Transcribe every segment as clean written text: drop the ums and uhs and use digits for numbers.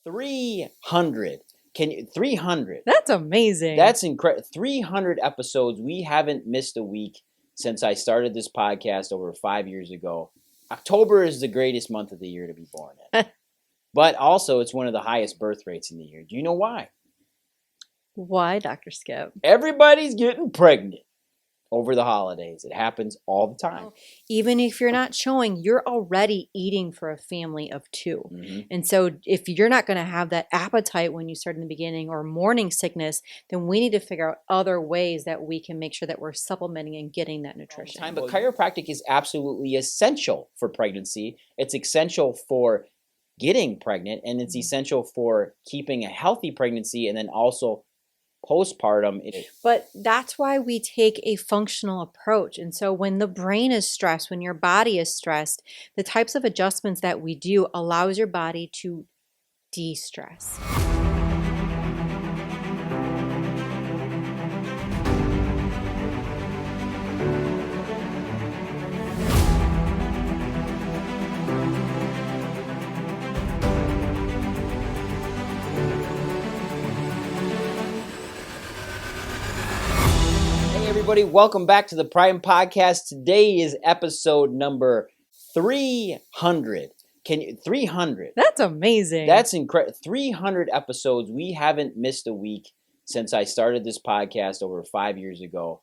300. 300? That's amazing. That's incredible. 300 episodes. We haven't missed a week since I started this podcast over 5 years ago. October is the greatest month of the year to be born in. But also, it's one of the highest birth rates in the year. Do you know why? Why, Dr. Skip? Everybody's getting pregnant over the holidays. It happens all the time. Even if you're not showing, you're already eating for a family of two. And so if you're not going to have that appetite when you start in the beginning or morning sickness, then we need to figure out other ways that we can make sure that we're supplementing and getting that nutrition. But chiropractic is absolutely essential for pregnancy. It's essential for getting pregnant, and it's essential for keeping a healthy pregnancy, and then also postpartum. But that's why we take a functional approach. And so when the brain is stressed, when your body is stressed, the types of adjustments that we do allows your body to de-stress. Everybody, welcome back to the Prime Podcast. Today is episode number 300. 300? That's amazing. That's incredible. 300 episodes. We haven't missed a week since I started this podcast over 5 years ago.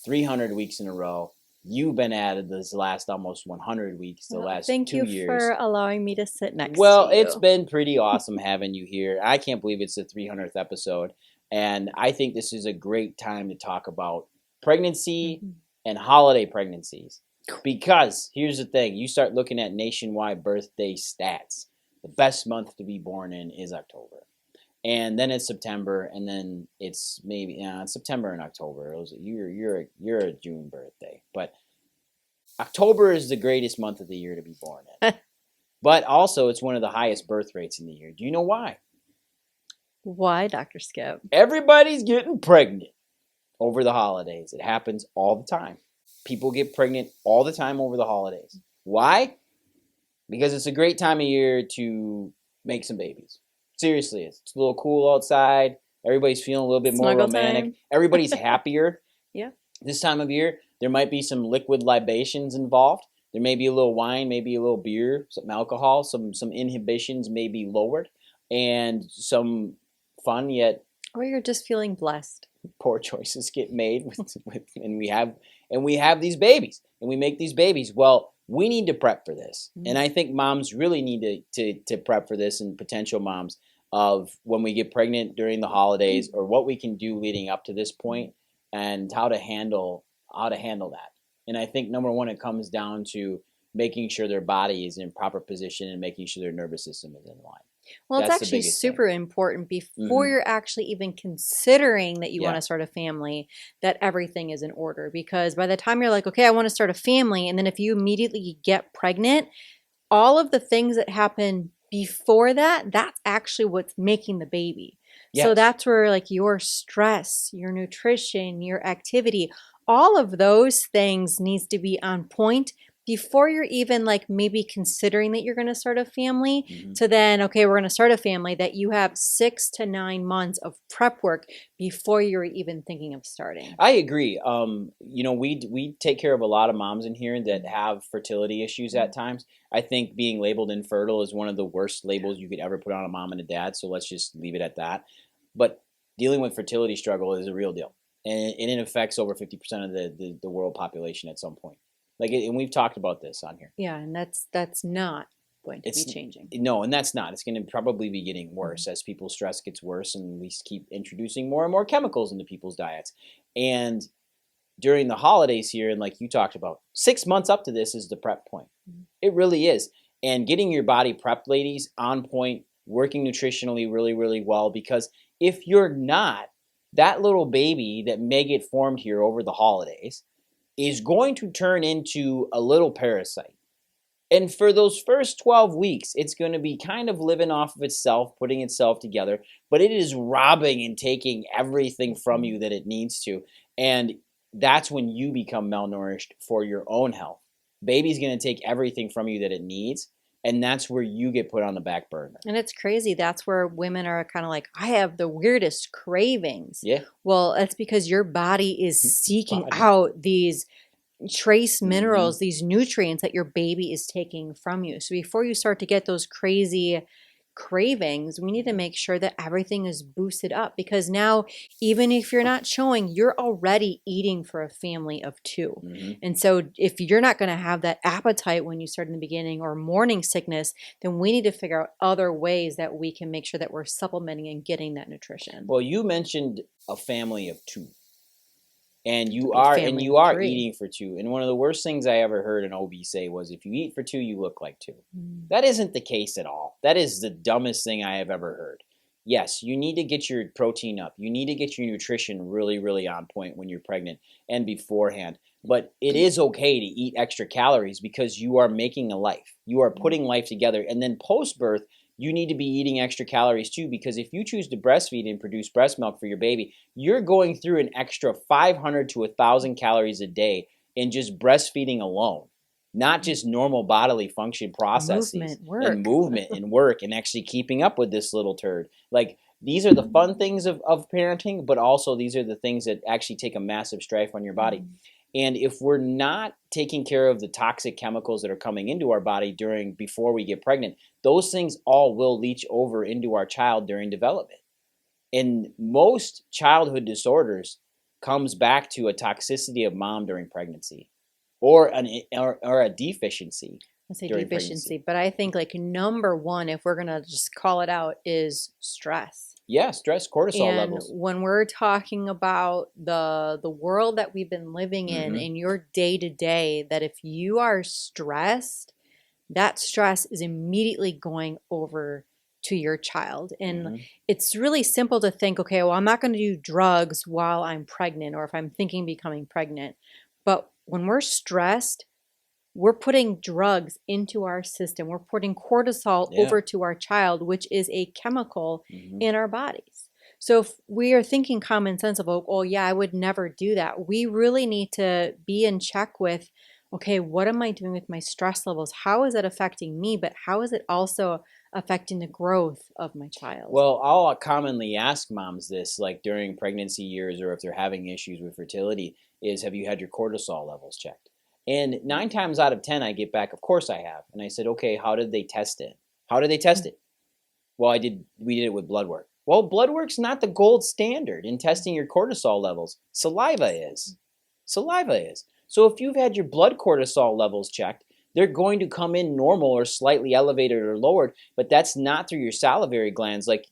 300 weeks in a row. You've been at it this last almost 100 weeks, the last 2 years. Thank you for allowing me to sit next to you. Well, it's been pretty awesome having you here. I can't believe it's the 300th episode. And I think this is a great time to talk about pregnancy and holiday pregnancies. Because here's the thing, you start looking at nationwide birthday stats. The best month to be born in is October. And then it's September, and then it's maybe it's September and October. You're a June birthday. But October is the greatest month of the year to be born in. But also, it's one of the highest birth rates in the year. Do you know why? Why, Dr. Skip? Everybody's getting pregnant over the holidays. It happens all the time. People get pregnant all the time over the holidays. Why? Because it's a great time of year to make some babies. Seriously, it's a little cool outside. Everybody's feeling a little bit more romantic. Time. Everybody's happier. Yeah. This time of year, there might be some liquid libations involved. There may be a little wine, maybe a little beer, some alcohol, some inhibitions may be lowered, and some fun yet. Or you're just feeling blessed. Poor choices get made and we have these babies and we make these babies. Well, we need to prep for this. And I think moms really need to prep for this, and potential moms, of when we get pregnant during the holidays, or what we can do leading up to this point, and how to handle that. And I think number one, it comes down to making sure their body is in proper position and making sure their nervous system is in line. Well, it's actually super important before you're actually even considering that you want to start a family, that everything is in order. Because by the time you're like, okay, I want to start a family, and then if you immediately get pregnant, all of the things that happen before that, that's actually what's making the baby. Yes. So that's where like your stress, your nutrition, your activity, all of those things needs to be on point before you're even like maybe considering that you're going to start a family, to then, okay, we're going to start a family, that you have 6 to 9 months of prep work before you're even thinking of starting. I agree. We take care of a lot of moms in here that have fertility issues at times. I think being labeled infertile is one of the worst labels you could ever put on a mom and a dad. So let's just leave it at that. But dealing with fertility struggle is a real deal. And it affects over 50% of the world population at some point. And we've talked about this on here. Yeah, and that's not going to be changing. No, and that's not. It's going to probably be getting worse as people's stress gets worse, and we keep introducing more and more chemicals into people's diets. And during the holidays here, and like you talked about, 6 months up to this is the prep point. It really is. And getting your body prepped, ladies, on point, working nutritionally really, really well, because if you're not, that little baby that may get formed here over the holidays is going to turn into a little parasite. And for those first 12 weeks, it's going to be kind of living off of itself, putting itself together, but it is robbing and taking everything from you that it needs to. And that's when you become malnourished for your own health. Baby's going to take everything from you that it needs, And that's where you get put on the back burner. And it's crazy. That's where women are kind of like, I have the weirdest cravings. Yeah. Well, that's because your body is seeking out these trace minerals, these nutrients that your baby is taking from you. So before you start to get those crazy cravings, we need to make sure that everything is boosted up, because now, even if you're not showing, you're already eating for a family of 2. And so if you're not going to have that appetite when you start in the beginning, or morning sickness, then we need to figure out other ways that we can make sure that we're supplementing and getting that nutrition. Well, you mentioned a family of 2. And you are eating for 2. And one of the worst things I ever heard an OB say was, if you eat for 2, you look like 2. That isn't the case at all. That is the dumbest thing I have ever heard. Yes, you need to get your protein up. You need to get your nutrition really, really on point when you're pregnant and beforehand. But it is okay to eat extra calories, because you are making a life. You are putting life together. And then post-birth, you need to be eating extra calories too, because if you choose to breastfeed and produce breast milk for your baby, you're going through an extra 500 to 1,000 calories a day in just breastfeeding alone, not just normal bodily function processes and movement and work and actually keeping up with this little turd. Like, these are the fun things of parenting, but also these are the things that actually take a massive strife on your body. And if we're not taking care of the toxic chemicals that are coming into our body before we get pregnant, those things all will leach over into our child during development. And most childhood disorders comes back to a toxicity of mom during pregnancy, or a deficiency. I say deficiency, but I think like number one, if we're gonna just call it out, is stress. Yeah, stress, cortisol levels. When we're talking about the world that we've been living in your day to day, that if you are stressed, that stress is immediately going over to your child. And it's really simple to think, okay, well, I'm not going to do drugs while I'm pregnant, or if I'm thinking becoming pregnant. But when we're stressed, we're putting drugs into our system. We're putting cortisol over to our child, which is a chemical in our bodies. So if we are thinking common sense of, oh yeah, I would never do that, we really need to be in check with, okay, what am I doing with my stress levels? How is it affecting me? But how is it also affecting the growth of my child? Well, I'll commonly ask moms this, like during pregnancy years, or if they're having issues with fertility, is, have you had your cortisol levels checked? And 9 times out of 10, I get back, of course I have. And I said, okay, how did they test it? How did they test it? Well, we did it with blood work. Well, blood work's not the gold standard in testing your cortisol levels. Saliva is. Saliva is. So if you've had your blood cortisol levels checked, they're going to come in normal or slightly elevated or lowered, but that's not through your salivary glands. Like,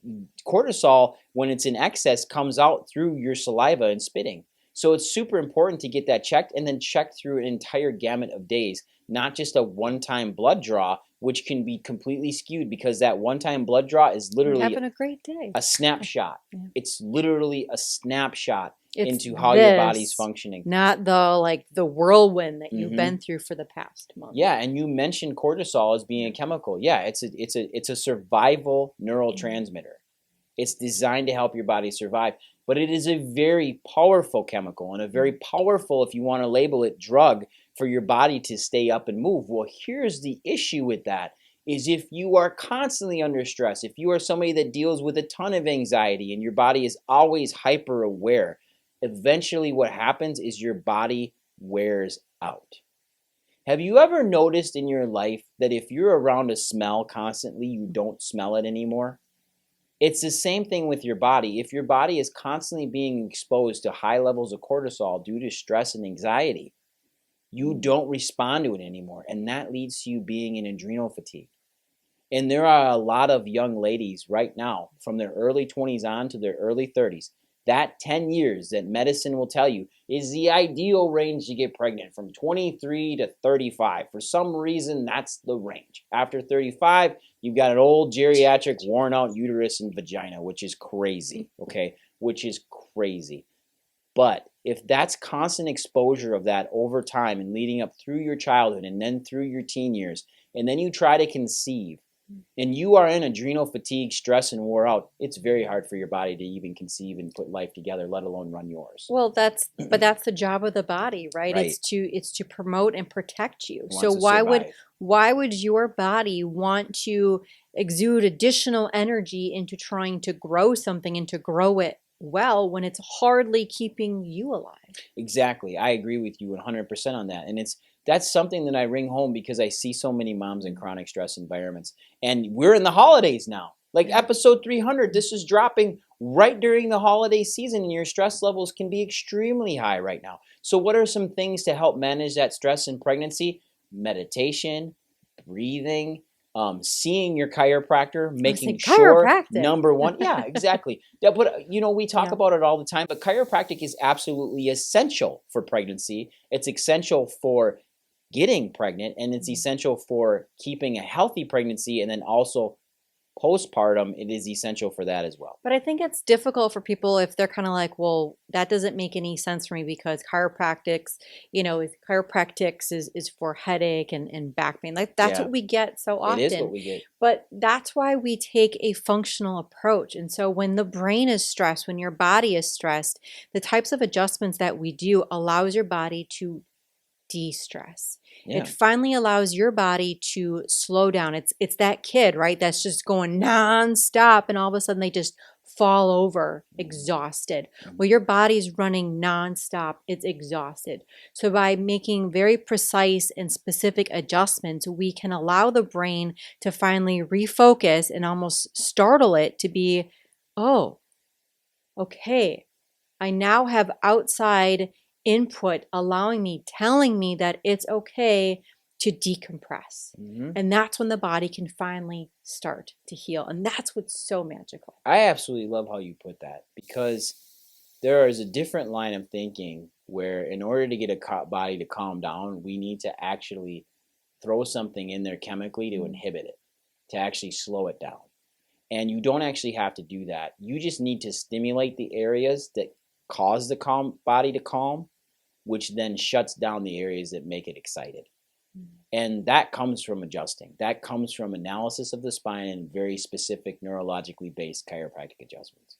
cortisol, when it's in excess, comes out through your saliva and spitting. So it's super important to get that checked, and then check through an entire gamut of days, not just a one-time blood draw, which can be completely skewed, because that one-time blood draw is literally having a great day. A snapshot. It's literally a snapshot into how your body's functioning. Not the whirlwind that you've been through for the past month. Yeah, and you mentioned cortisol as being a chemical. Yeah, it's a survival neurotransmitter. It's designed to help your body survive. But it is a very powerful chemical, and a very powerful, if you want to label it, drug for your body to stay up and move. Well, here's the issue with that, is if you are constantly under stress, if you are somebody that deals with a ton of anxiety and your body is always hyper aware, eventually what happens is your body wears out. Have you ever noticed in your life that if you're around a smell constantly, you don't smell it anymore? It's the same thing with your body. If your body is constantly being exposed to high levels of cortisol due to stress and anxiety, you don't respond to it anymore. And that leads to you being in adrenal fatigue. And there are a lot of young ladies right now, from their early 20s on to their early 30s, that 10 years that medicine will tell you is the ideal range to get pregnant, from 23 to 35. For some reason, that's the range. After 35, you've got an old geriatric worn out uterus and vagina, which is crazy, okay? Which is crazy. But if that's constant exposure of that over time and leading up through your childhood and then through your teen years, and then you try to conceive, and you are in adrenal fatigue, stress, and wore out, it's very hard for your body to even conceive and put life together, let alone run yours. Well, that's the job of the body, right? Right. It's to promote and protect you. It So wants to survive. why would your body want to exude additional energy into trying to grow something and to grow it well when it's hardly keeping you alive? Exactly. I agree with you 100% on that. And that's something that I ring home because I see so many moms in chronic stress environments. And we're in the holidays now. Like episode 300, this is dropping right during the holiday season, and your stress levels can be extremely high right now. So what are some things to help manage that stress in pregnancy? Meditation, breathing, seeing your chiropractor, making sure, number one, yeah, exactly. Yeah, but we talk about it all the time, but chiropractic is absolutely essential for pregnancy. It's essential for getting pregnant, and it's essential for keeping a healthy pregnancy, and then also postpartum, it is essential for that as well. But I think it's difficult for people if they're kind of like, well, that doesn't make any sense for me because chiropractics is for headache and back pain. Like that's what we get so often. It is what we get. But that's why we take a functional approach. And so when the brain is stressed, when your body is stressed, the types of adjustments that we do allows your body to de-stress. It finally allows your body to slow down. It's that kid, right? That's just going nonstop, and all of a sudden they just fall over exhausted. Well, your body's running nonstop. It's exhausted. So by making very precise and specific adjustments, we can allow the brain to finally refocus and almost startle it to be, oh, okay, I now have outside input telling me that it's okay to decompress. And that's when the body can finally start to heal. And that's what's so magical. I absolutely love how you put that, because there is a different line of thinking where in order to get a body to calm down, we need to actually throw something in there chemically to inhibit it, to actually slow it down. And you don't actually have to do that. You just need to stimulate the areas that cause the body to calm, which then shuts down the areas that make it excited. And that comes from adjusting. That comes from analysis of the spine and very specific neurologically based chiropractic adjustments.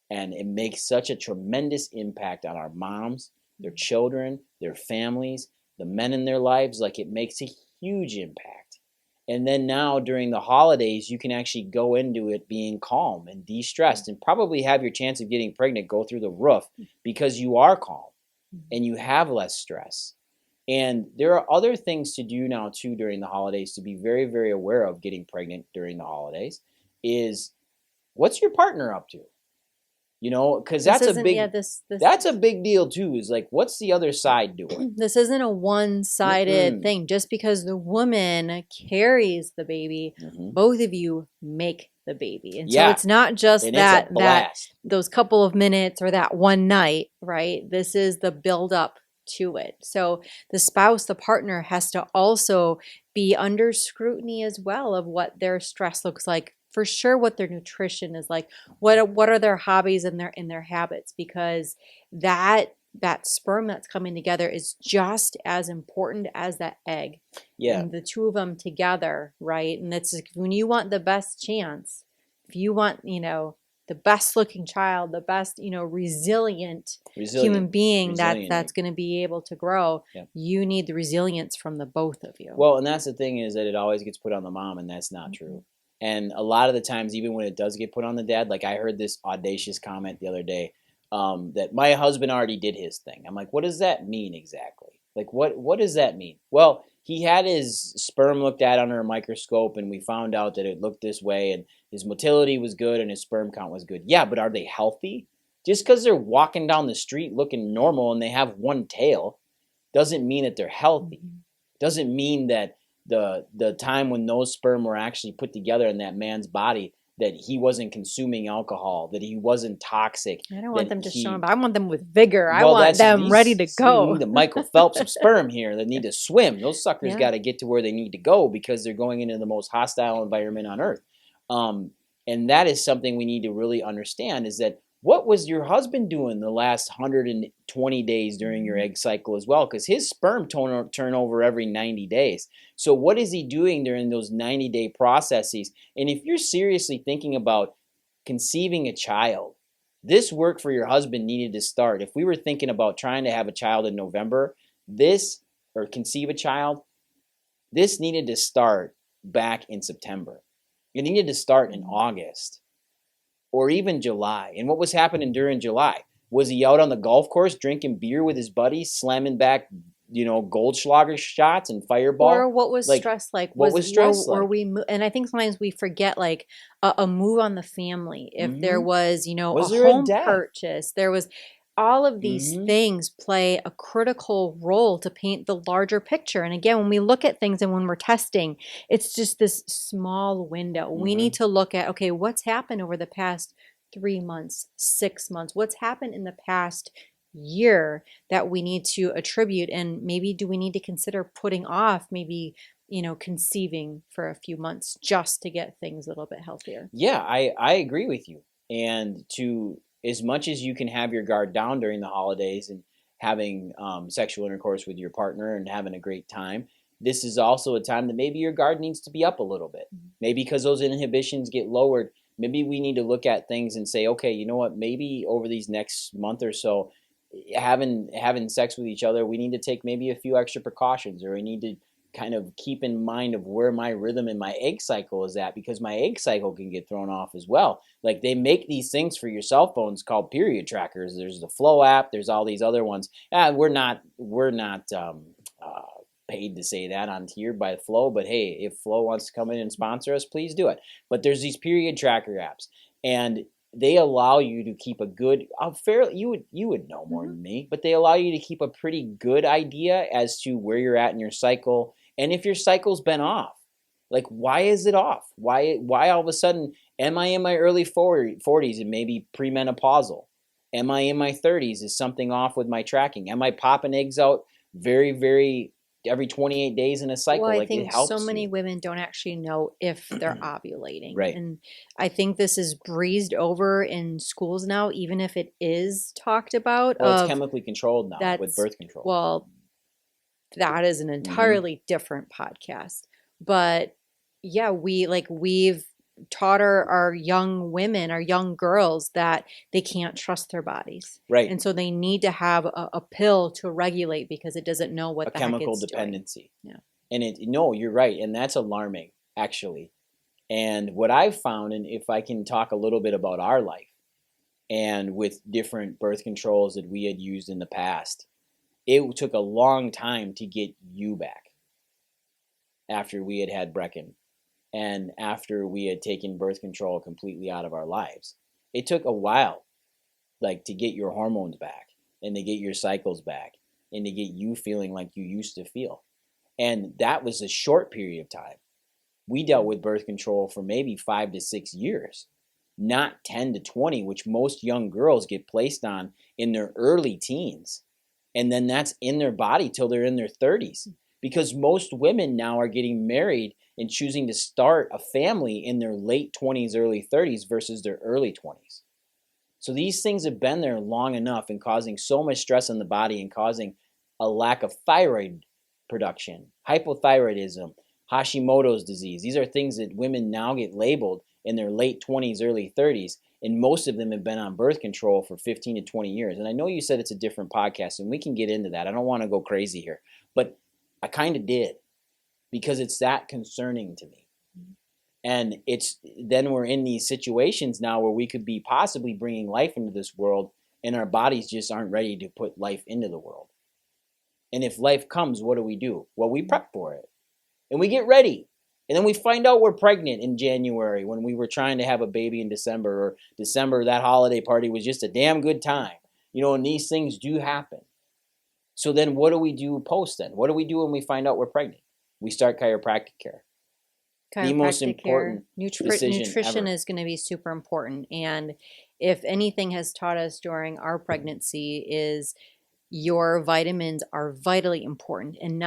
And it makes such a tremendous impact on our moms, their children, their families, the men in their lives. Like, it makes a huge impact. And then now during the holidays, you can actually go into it being calm and de-stressed, and probably have your chance of getting pregnant go through the roof because you are calm and you have less stress. And there are other things to do now too during the holidays to be very, very aware of getting pregnant during the holidays is, what's your partner up to? Because that's a big that's a big deal too. Is like, what's the other side doing? This isn't a one-sided thing. Just because the woman carries the baby, both of you make the baby, and so it's not just that those couple of minutes or that one night, right? This is the build up to it. So the spouse, the partner, has to also be under scrutiny as well of what their stress looks like. For sure, what their nutrition is like, what are their hobbies and their habits, because that sperm that's coming together is just as important as that egg. And the two of them together, right? And it's when you want the best chance, if you want, the best looking child, the best, resilient human being that's going to be able to grow, you need the resilience from the both of you. Well, and that's the thing, is that it always gets put on the mom, and that's not true. And a lot of the times, even when it does get put on the dad, like I heard this audacious comment the other day, that my husband already did his thing. I'm like, what does that mean exactly? Like, what does that mean? Well, he had his sperm looked at under a microscope, and we found out that it looked this way, and his motility was good, and his sperm count was good. Yeah, but are they healthy? Just because they're walking down the street looking normal and they have one tail doesn't mean that they're healthy. Doesn't mean that the time when those sperm were actually put together in that man's body, that he wasn't consuming alcohol, that he wasn't toxic. I don't want them to show up. I want them with vigor. I want them ready to go. You need the Michael Phelps of sperm here that need to swim. Those suckers got to get to where they need to go, because they're going into the most hostile environment on earth. And that is something we need to really understand, is that what was your husband doing the last 120 days during your egg cycle as well? Because his sperm turn over every 90 days. So what is he doing during those 90-day processes? And if you're seriously thinking about conceiving a child, this work for your husband needed to start. If we were thinking about trying to have a child in November, or conceive a child, this needed to start back in September. It needed to start in August or even July. And what was happening during July? Was he out on the golf course drinking beer with his buddies, slamming back, Goldschlager shots and Fireball? Or what was stress like? What was stress like? And I think sometimes we forget like a move on the family. If there was, a there a home death? purchase, there was all of these things play a critical role to paint the larger picture. And again, when we look at things and when we're testing, it's just this small window. We need to look at, okay, what's happened over the past 3 months, 6 months? What's happened in the past year that we need to attribute? And maybe do we need to consider putting off maybe, conceiving for a few months just to get things a little bit healthier? Yeah, I agree with you. And as much as you can have your guard down during the holidays and having sexual intercourse with your partner and having a great time, this is also a time that maybe your guard needs to be up a little bit. Maybe because those inhibitions get lowered, maybe we need to look at things and say, okay, you know what, maybe over these next month or so, having sex with each other, we need to take maybe a few extra precautions, or we need to kind of keep in mind of where my rhythm and my egg cycle is at, because my egg cycle can get thrown off as well. Like, they make these things for your cell phones called period trackers. There's the Flow app. There's all these other ones. We're not paid to say that on here by Flow, but hey, if Flow wants to come in and sponsor us, please do it. But there's these period tracker apps, and they allow you to keep a good, you would know more than me, but they allow you to keep a pretty good idea as to where you're at in your cycle. And if your cycle's been off, like, why is it off? Why all of a sudden, am I in my early 40s and maybe premenopausal? Am I in my 30s? Is something off with my tracking? Am I popping eggs out very, very every 28 days in a cycle? Well, I think so many women don't actually know if they're ovulating. Right. And I think this is breezed over in schools now, even if it is talked about. Well, it's chemically controlled now with birth control. Well, that is an entirely different podcast. But yeah, we've taught our young women, our young girls, that they can't trust their bodies. Right. And so they need to have a pill to regulate because it doesn't know what the heck it's doing. A chemical dependency. Yeah. And you're right. And that's alarming, actually. And what I've found, and if I can talk a little bit about our life and with different birth controls that we had used in the past, it took a long time to get you back after we had Brecken and after we had taken birth control completely out of our lives. It took a while, like, to get your hormones back and to get your cycles back and to get you feeling like you used to feel. And that was a short period of time. We dealt with birth control for maybe 5 to 6 years, not 10 to 20, which most young girls get placed on in their early teens. And then that's in their body till they're in their 30s, because most women now are getting married and choosing to start a family in their late 20s, early 30s versus their early 20s. So these things have been there long enough and causing so much stress on the body and causing a lack of thyroid production, hypothyroidism, Hashimoto's disease. These are things that women now get labeled in their late 20s, early 30s. And most of them have been on birth control for 15 to 20 years. And I know you said it's a different podcast, and we can get into that. I don't want to go crazy here, but I kind of did, because it's that concerning to me. And then we're in these situations now where we could be possibly bringing life into this world, and our bodies just aren't ready to put life into the world. And if life comes, what do? Well, we prep for it, and we get ready. And then we find out we're pregnant in January when we were trying to have a baby in December, or December, that holiday party was just a damn good time. And these things do happen. So then what do we do post then? What do we do when we find out we're pregnant? We start chiropractic care. The most important nutrition is going to be super important. And if anything has taught us during our pregnancy is your vitamins are vitally important, and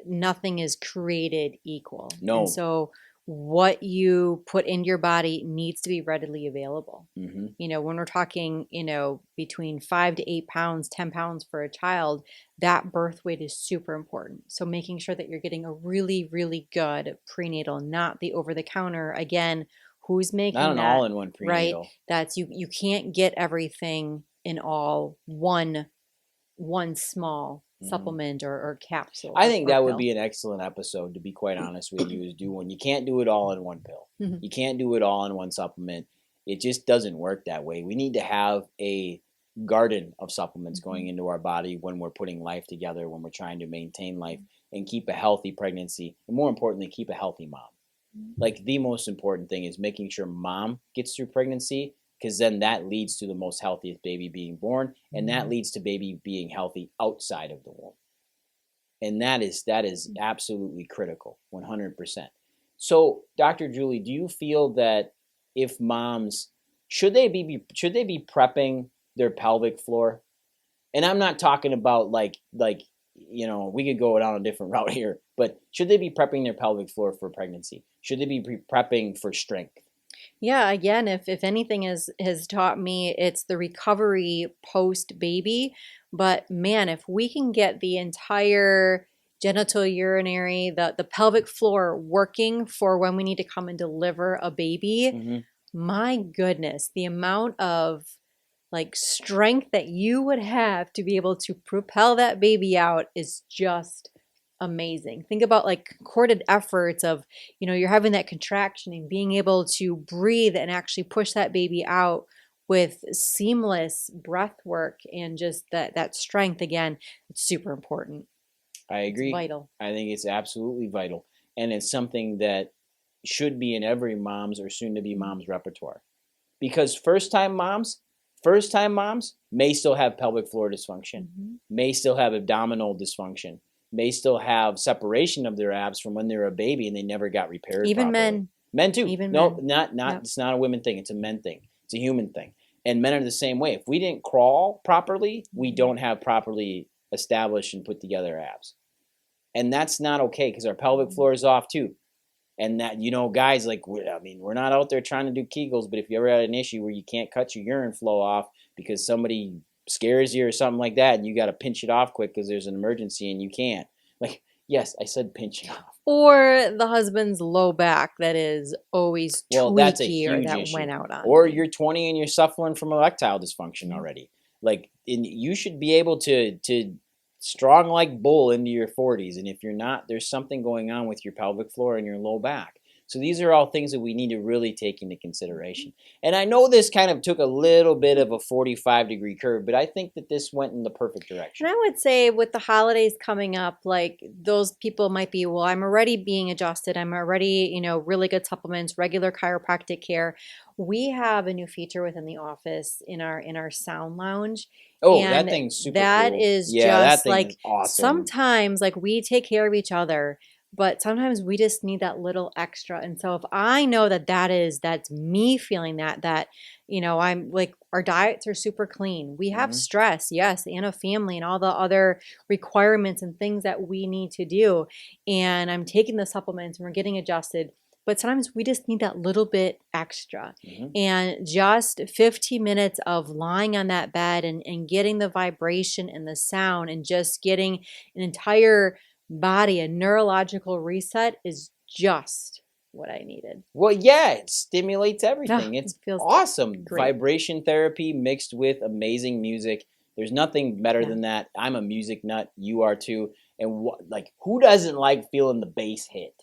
nothing is created equal. No. And so what you put into your body needs to be readily available. Mm-hmm. You know, when we're talking, you know, between 5 to 8 pounds, 10 pounds for a child, that birth weight is super important. So making sure that you're getting a really, really good prenatal, not the over the counter. Again, who's making not an that? all-in-one prenatal. Right? That's you can't get everything in all one small supplement or capsule. I think or that would pill. be an excellent episode, to be quite honest with you, is do one. You can't do it all in one pill. Mhm. You can't do it all in one supplement. It just doesn't work that way. We need to have a garden of supplements going into our body when we're putting life together, when we're trying to maintain life and keep a healthy pregnancy, and more importantly, keep a healthy mom. Like, the most important thing is making sure mom gets through pregnancy, because then that leads to the most healthiest baby being born, and that leads to baby being healthy outside of the womb. And that is absolutely critical, 100%. So, Dr. Julie, do you feel that if moms should they be prepping their pelvic floor? And I'm not talking about like you know, we could go down a different route here, but should they be prepping their pelvic floor for pregnancy? Should they be prepping for strength? Yeah, again, if anything has taught me, it's the recovery post baby. But man, if we can get the entire genital urinary, the pelvic floor working for when we need to come and deliver a baby, Mm-hmm. my goodness, the amount of like strength that you would have to be able to propel that baby out is just amazing. Think about like coordinated efforts of, you know, you're having that contraction and being able to breathe and actually push that baby out with seamless breath work and just that strength. Again, it's super important. I agree. It's vital. I think it's absolutely vital. And it's something that should be in every mom's or soon to be mom's repertoire. Because first time moms may still have pelvic floor dysfunction, may still have abdominal dysfunction, may still have separation of their abs from when they were a baby and they never got repaired Even properly. Men too. Even no, men. not Yep. It's not a women thing, it's a men thing. It's a human thing. And men are the same way. If we didn't crawl properly, we don't have properly established and put together abs. And that's not okay, because our pelvic floor is off too. And that, you know, guys, like, we're not out there trying to do Kegels, but if you ever had an issue where you can't cut your urine flow off because somebody scares you or something like that, and you got to pinch it off quick because there's an emergency and you can't. Like, yes, I said pinch it off. Or the husband's low back that is always tweaky, that's a huge or that issue. went out on. Or me. you're 20 and you're suffering from erectile dysfunction already. Like, you should be able to strong like bull into your 40s, and if you're not, there's something going on with your pelvic floor and your low back. So these are all things that we need to really take into consideration. And I know this kind of took a little bit of a 45-degree curve, but I think that this went in the perfect direction. And I would say with the holidays coming up, like those people might be, well, I'm already being adjusted. I'm already, you know, really good supplements, regular chiropractic care. We have a new feature within the office in our sound lounge. Oh, and that thing's super that cool. is Yeah, just that thing like is awesome. sometimes like we take care of each other, but sometimes we just need that little extra. And so if I know that's me feeling that, you know, I'm like, our diets are super clean. We have stress, yes, and a family and all the other requirements and things that we need to do. And I'm taking the supplements and we're getting adjusted. But sometimes we just need that little bit extra. And just 15 minutes of lying on that bed and getting the vibration and the sound and just getting an entire body, a neurological reset is just what I needed. Well, yeah, it stimulates everything. It It's feels awesome. great. Vibration therapy mixed with amazing music. There's nothing better than that. I'm a music nut. You are too. And like, who doesn't like feeling the bass hit?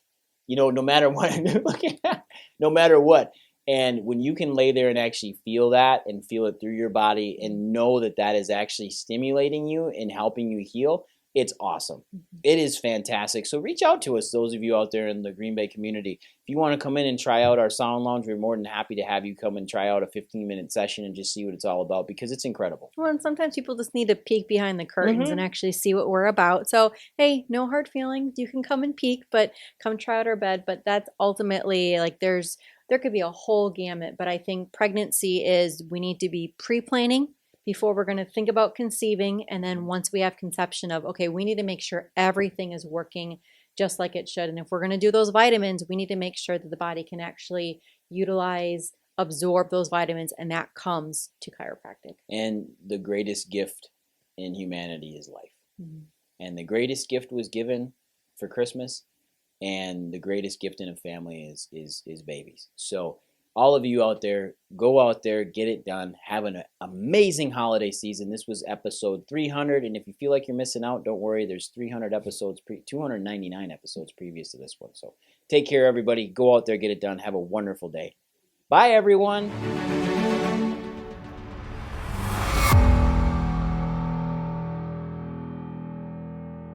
You know, no matter what I'm looking at, no matter what. And when you can lay there and actually feel that and feel it through your body and know that that is actually stimulating you and helping you heal, it's awesome. It is fantastic. So reach out to us, those of you out there in the Green Bay community. If you want to come in and try out our sound lounge, we're more than happy to have you come and try out a 15-minute session and just see what it's all about, because it's incredible. Well, and sometimes people just need to peek behind the curtains and actually see what we're about. So, hey, no hard feelings. You can come and peek, but come try out our bed. But that's ultimately like there could be a whole gamut. But I think pregnancy is we need to be pre-planning before we're going to think about conceiving. And then once we have conception of, okay, we need to make sure everything is working just like it should. And if we're going to do those vitamins, we need to make sure that the body can actually utilize, absorb those vitamins, and that comes to chiropractic. And the greatest gift in humanity is life. Mm-hmm. And the greatest gift was given for Christmas, and the greatest gift in a family is babies. So all of you out there, go out there, get it done, have an amazing holiday season. This was episode 300, and if you feel like you're missing out, don't worry. There's 300 episodes, 299 episodes previous to this one. So take care, everybody. Go out there, get it done. Have a wonderful day. Bye, everyone.